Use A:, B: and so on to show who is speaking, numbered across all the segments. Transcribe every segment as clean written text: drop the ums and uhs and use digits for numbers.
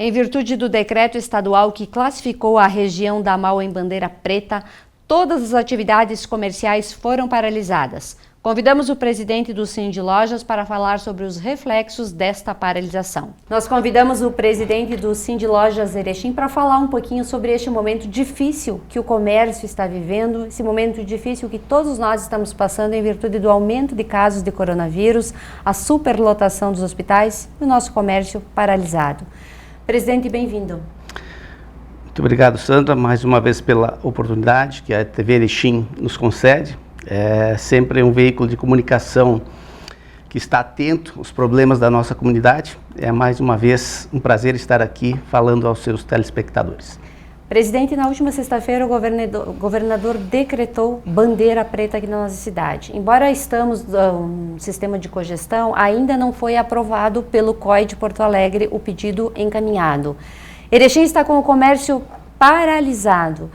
A: Em virtude do decreto estadual que classificou a região da Mauá em bandeira preta, todas as atividades comerciais foram paralisadas. Convidamos o presidente do Sindlojas para falar sobre os reflexos desta paralisação. Nós convidamos o presidente do Sindlojas Erechim para falar um pouquinho sobre este momento difícil que o comércio está vivendo, esse momento difícil que todos nós estamos passando em virtude do aumento de casos de coronavírus, a superlotação dos hospitais e o nosso comércio paralisado. Presidente, bem-vindo.
B: Muito obrigado, Sandra, mais uma vez pela oportunidade que a TV Erechim nos concede. É sempre um veículo de comunicação que está atento aos problemas da nossa comunidade. É mais uma vez um prazer estar aqui falando aos seus telespectadores.
A: Presidente, na última sexta-feira o governador decretou bandeira preta aqui na nossa cidade. Embora estamos no sistema de cogestão, ainda não foi aprovado pelo COI de Porto Alegre o pedido encaminhado. Erechim está com o comércio paralisado.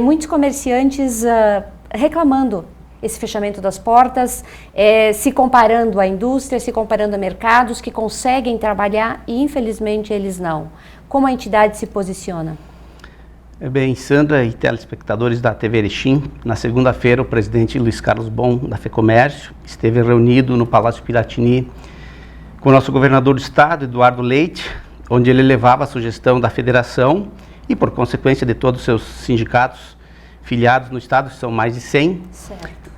A: Muitos comerciantes reclamando esse fechamento das portas, se comparando à indústria, se comparando a mercados que conseguem trabalhar e infelizmente eles não. Como a entidade se posiciona?
B: Bem, Sandra e telespectadores da TV Erechim, na segunda-feira o presidente Luiz Carlos Bon, da FEComércio, esteve reunido no Palácio Piratini com o nosso governador do estado, Eduardo Leite, onde ele levava a sugestão da federação e, por consequência, de todos os seus sindicatos filiados no estado, que são mais de 100,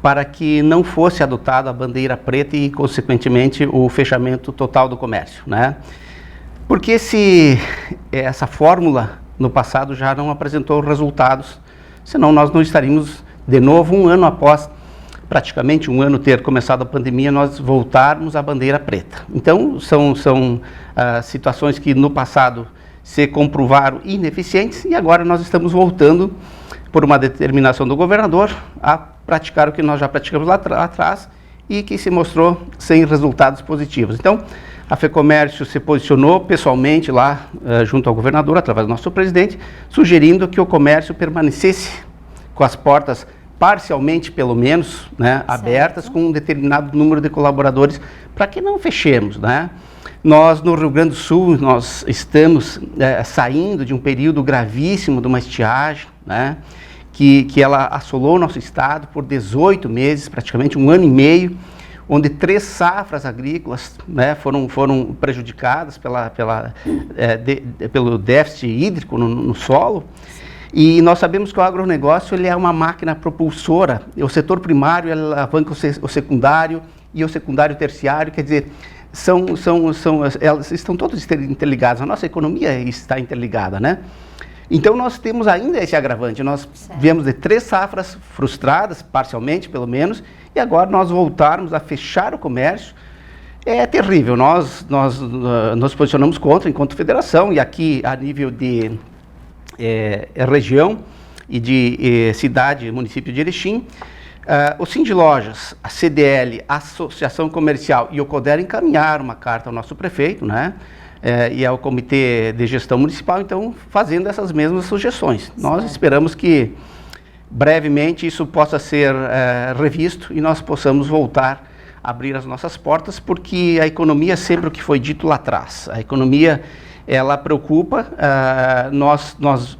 B: para que não fosse adotada a bandeira preta e, consequentemente, o fechamento total do comércio, né? Porque essa fórmula no passado já não apresentou resultados, senão nós não estaríamos de novo um ano após, praticamente um ano ter começado a pandemia, nós voltarmos à bandeira preta. Então são situações que no passado se comprovaram ineficientes e agora nós estamos voltando por uma determinação do governador a praticar o que nós já praticamos lá atrás e que se mostrou sem resultados positivos. Então, a FEComércio se posicionou pessoalmente lá junto ao governador, através do nosso presidente, sugerindo que o comércio permanecesse com as portas parcialmente, pelo menos, né, abertas, com um determinado número de colaboradores, para que não fechemos, né? Nós, no Rio Grande do Sul, nós estamos saindo de um período gravíssimo de uma estiagem, né, que ela assolou o nosso estado por 18 meses, praticamente um ano e meio, onde 3 safras agrícolas, né, foram prejudicadas pelo déficit hídrico no solo. E nós sabemos que o agronegócio ele é uma máquina propulsora. O setor primário ele alavanca o secundário e o secundário terciário, quer dizer, elas estão todos interligados. A nossa economia está interligada, né? Então nós temos ainda esse agravante. Nós viemos de 3 safras frustradas, parcialmente pelo menos, e agora nós voltarmos a fechar o comércio é terrível. Nós nos posicionamos contra, enquanto federação, e aqui a nível de região e de cidade, município de Erechim, o Sindlojas, a CDL, a Associação Comercial e o CODER encaminharam uma carta ao nosso prefeito, né? E ao Comitê de Gestão Municipal, então, fazendo essas mesmas sugestões. Nós esperamos que brevemente isso possa ser revisto e nós possamos voltar a abrir as nossas portas, porque a economia, sempre o que foi dito lá atrás, a economia, ela preocupa, nós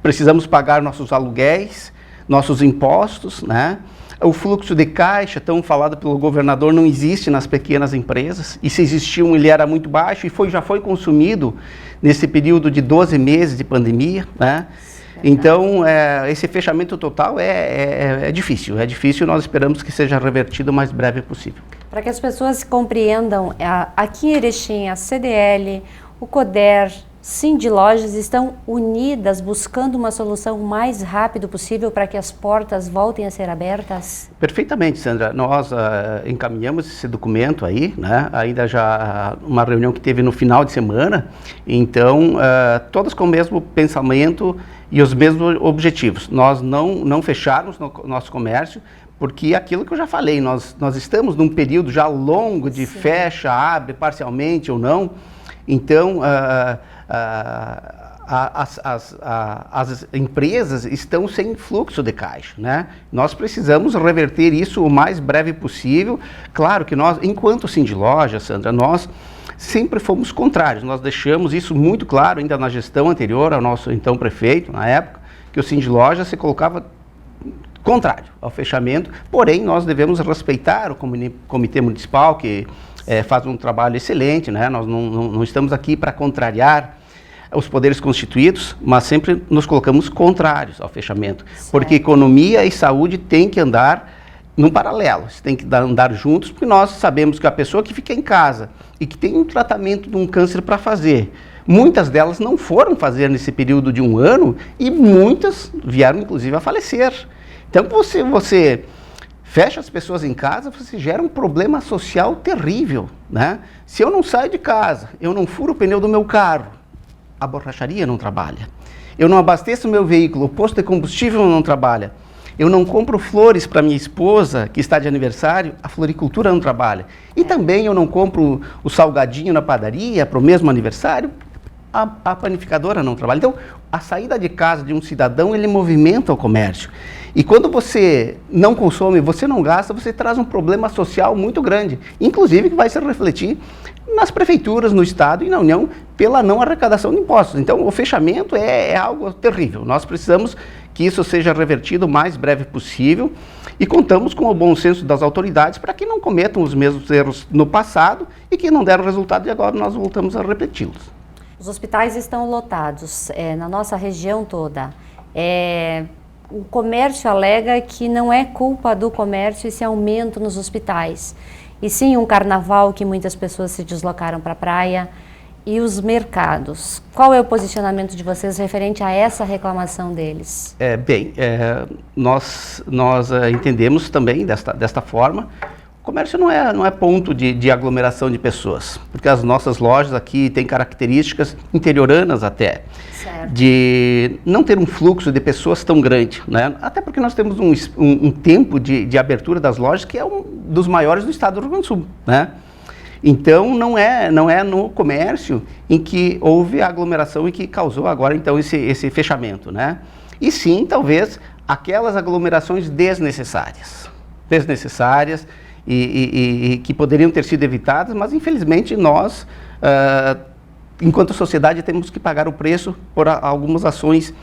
B: precisamos pagar nossos aluguéis, nossos impostos, né? O fluxo de caixa, tão falado pelo governador, não existe nas pequenas empresas, e se existia ele era muito baixo e já foi consumido nesse período de 12 meses de pandemia, né? Então, esse fechamento total é difícil, nós esperamos que seja revertido o mais breve possível.
A: Para que as pessoas compreendam, aqui em Erechim, a CDL, o CODER, Sindlojas estão unidas buscando uma solução o mais rápido possível para que as portas voltem a ser abertas?
B: Perfeitamente, Sandra. Nós encaminhamos esse documento aí, né? Ainda já uma reunião que teve no final de semana, então todas com o mesmo pensamento e os mesmos objetivos. Nós não fecharmos nosso comércio, porque aquilo que eu já falei, nós estamos num período já longo de fecha, abre parcialmente ou não, então as empresas estão sem fluxo de caixa, né? Nós precisamos reverter isso o mais breve possível. Claro que nós, enquanto Sindlojas, Sandra, nós sempre fomos contrários. Nós deixamos isso muito claro ainda na gestão anterior ao nosso então prefeito, na época, que o Cindy Lojas se colocava contrário ao fechamento, porém nós devemos respeitar o Comitê Municipal, que faz um trabalho excelente, né? Nós não estamos aqui para contrariar os poderes constituídos, mas sempre nos colocamos contrários ao fechamento, certo. Porque economia e saúde têm que andar num paralelo, tem que andar juntos, porque nós sabemos que a pessoa que fica em casa e que tem um tratamento de um câncer para fazer, muitas delas não foram fazer nesse período de um ano e muitas vieram inclusive a falecer. Então você fecha as pessoas em casa, você gera um problema social terrível, né? Se eu não saio de casa, eu não furo o pneu do meu carro, a borracharia não trabalha. Eu não abasteço o meu veículo, o posto de combustível não trabalha. Eu não compro flores para minha esposa, que está de aniversário, a floricultura não trabalha. E também eu não compro o salgadinho na padaria para o mesmo aniversário, a panificadora não trabalha. Então, a saída de casa de um cidadão, ele movimenta o comércio. E quando você não consome, você não gasta, você traz um problema social muito grande, inclusive que vai se refletir nas prefeituras, no Estado e na União, pela não arrecadação de impostos. Então, o fechamento é algo terrível. Nós precisamos que isso seja revertido o mais breve possível e contamos com o bom senso das autoridades para que não cometam os mesmos erros no passado e que não deram resultado e agora nós voltamos a repeti-los.
A: Os hospitais estão lotados na nossa região toda. O comércio alega que não é culpa do comércio esse aumento nos hospitais, e sim um carnaval que muitas pessoas se deslocaram para a praia e os mercados. Qual é o posicionamento de vocês referente a essa reclamação deles?
B: Nós entendemos também desta forma. O comércio não é ponto de aglomeração de pessoas, porque as nossas lojas aqui têm características interioranas até, certo. De não ter um fluxo de pessoas tão grande, né? Até porque nós temos um tempo de abertura das lojas que é um dos maiores do estado do Rio Grande do Sul, né? Então não é no comércio em que houve a aglomeração e que causou agora então esse fechamento, né? E sim, talvez, aquelas aglomerações desnecessárias e que poderiam ter sido evitadas, mas infelizmente nós, enquanto sociedade, temos que pagar o preço por algumas ações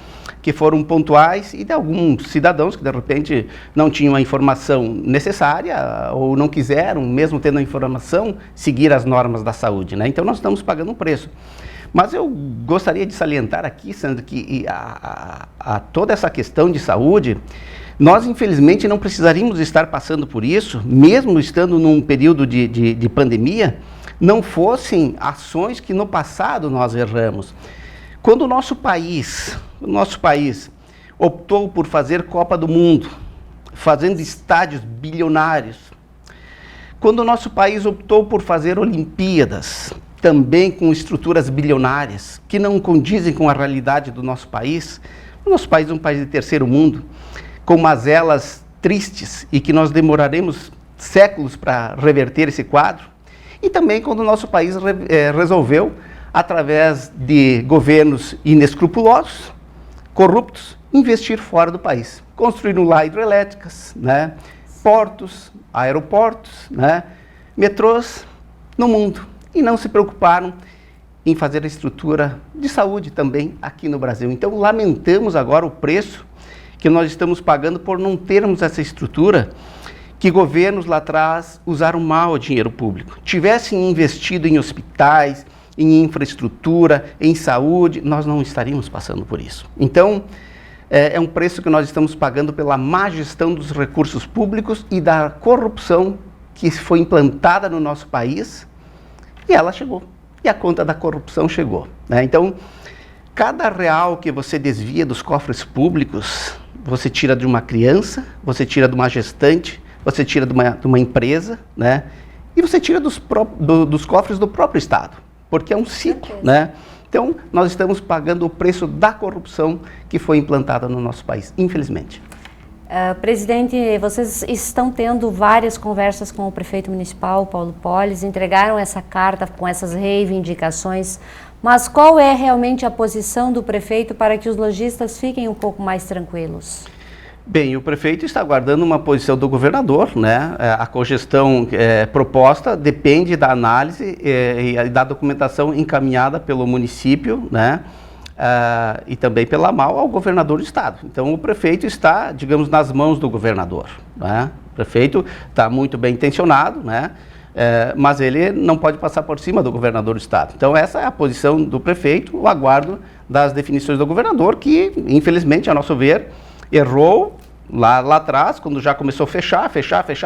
B: que foram pontuais e de alguns cidadãos que de repente não tinham a informação necessária ou não quiseram, mesmo tendo a informação, seguir as normas da saúde, né? Então nós estamos pagando um preço. Mas eu gostaria de salientar aqui, Sandra, que a toda essa questão de saúde, nós, infelizmente, não precisaríamos estar passando por isso, mesmo estando num período de pandemia, não fossem ações que no passado nós erramos. Quando o nosso país optou por fazer Copa do Mundo, fazendo estádios bilionários, quando o nosso país optou por fazer Olimpíadas, também com estruturas bilionárias, que não condizem com a realidade do nosso país, o nosso país é um país de terceiro mundo, com mazelas tristes e que nós demoraremos séculos para reverter esse quadro. E também quando o nosso país resolveu, através de governos inescrupulosos, corruptos, investir fora do país. Construíram lá hidrelétricas, né, portos, aeroportos, né, metrôs no mundo. E não se preocuparam em fazer a estrutura de saúde também aqui no Brasil. Então lamentamos agora o preço que nós estamos pagando por não termos essa estrutura que governos lá atrás usaram mal o dinheiro público. Tivessem investido em hospitais, em infraestrutura, em saúde, nós não estaríamos passando por isso. Então, é um preço que nós estamos pagando pela má gestão dos recursos públicos e da corrupção que foi implantada no nosso país, e ela chegou. E a conta da corrupção chegou, né? Então, cada real que você desvia dos cofres públicos, você tira de uma criança, você tira de uma gestante, você tira de uma empresa, né? E você tira dos cofres do próprio Estado, porque é um ciclo, né? Então, nós estamos pagando o preço da corrupção que foi implantada no nosso país, infelizmente.
A: Presidente, vocês estão tendo várias conversas com o prefeito municipal, Paulo Polles, entregaram essa carta com essas reivindicações, mas qual é realmente a posição do prefeito para que os lojistas fiquem um pouco mais tranquilos?
B: Bem, o prefeito está aguardando uma posição do governador, né? A cogestão proposta depende da análise e da documentação encaminhada pelo município, né? E também pela AMAL ao governador do estado. Então o prefeito está, digamos, nas mãos do governador, né? O prefeito está muito bem intencionado, né? Mas ele não pode passar por cima do governador do estado. Então essa é a posição do prefeito, o aguardo das definições do governador, que infelizmente, a nosso ver, errou lá atrás, quando já começou a fechar,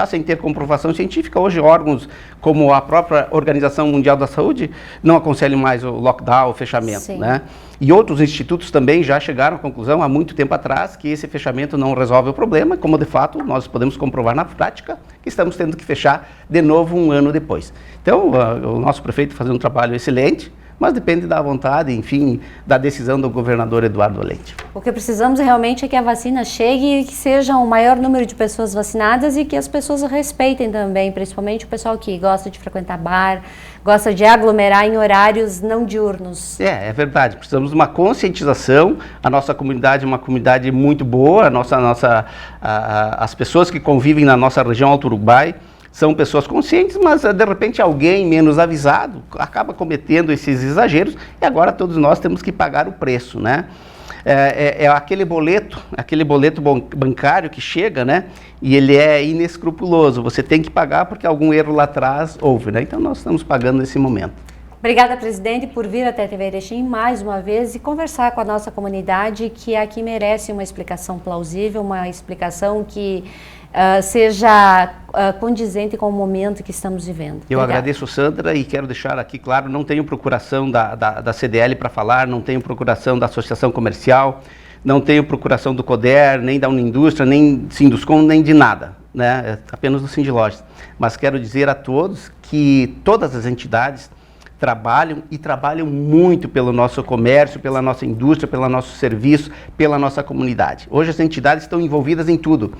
B: sem ter comprovação científica. Hoje órgãos como a própria Organização Mundial da Saúde não aconselham mais o lockdown, o fechamento, né? E outros institutos também já chegaram à conclusão há muito tempo atrás que esse fechamento não resolve o problema, como de fato nós podemos comprovar na prática, que estamos tendo que fechar de novo um ano depois. Então, o nosso prefeito faz um trabalho excelente, mas depende da vontade, enfim, da decisão do governador Eduardo Leite.
A: O que precisamos realmente é que a vacina chegue e que seja o maior número de pessoas vacinadas e que as pessoas respeitem também, principalmente o pessoal que gosta de frequentar bar, gosta de aglomerar em horários não diurnos. É
B: verdade, precisamos de uma conscientização. A nossa comunidade é uma comunidade muito boa, as pessoas que convivem na nossa região Alto Uruguai são pessoas conscientes, mas de repente alguém menos avisado acaba cometendo esses exageros e agora todos nós temos que pagar o preço, né? É aquele boleto bancário que chega, né? E ele é inescrupuloso, você tem que pagar porque algum erro lá atrás houve, né? Então nós estamos pagando nesse momento.
A: Obrigada, presidente, por vir até a TV Erechim mais uma vez e conversar com a nossa comunidade, que aqui merece uma explicação plausível, uma explicação que seja condizente com o momento que estamos vivendo.
B: Eu agradeço, Sandra, e quero deixar aqui claro, não tenho procuração da CDL para falar, não tenho procuração da Associação Comercial, não tenho procuração do CODER, nem da Unindústria, nem Sinduscom, nem de nada, né? Apenas do Sindlojas. Mas quero dizer a todos que todas as entidades trabalham muito pelo nosso comércio, pela nossa indústria, pelo nosso serviço, pela nossa comunidade. Hoje as entidades estão envolvidas em tudo.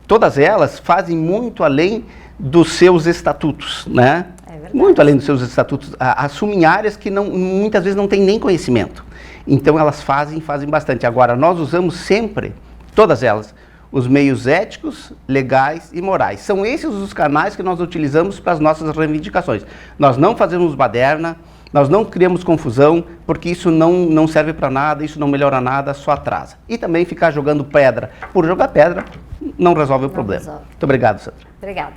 B: Todas elas fazem muito além dos seus estatutos, né? Muito além dos seus estatutos, assumem áreas que muitas vezes não têm nem conhecimento. Então elas fazem bastante. Agora, nós usamos sempre, todas elas, os meios éticos, legais e morais. São esses os canais que nós utilizamos para as nossas reivindicações. Nós não fazemos baderna, nós não criamos confusão, porque isso não serve para nada, isso não melhora nada, só atrasa. E também ficar jogando pedra por jogar pedra não resolve o problema. Muito obrigado, Sandra.
A: Obrigada.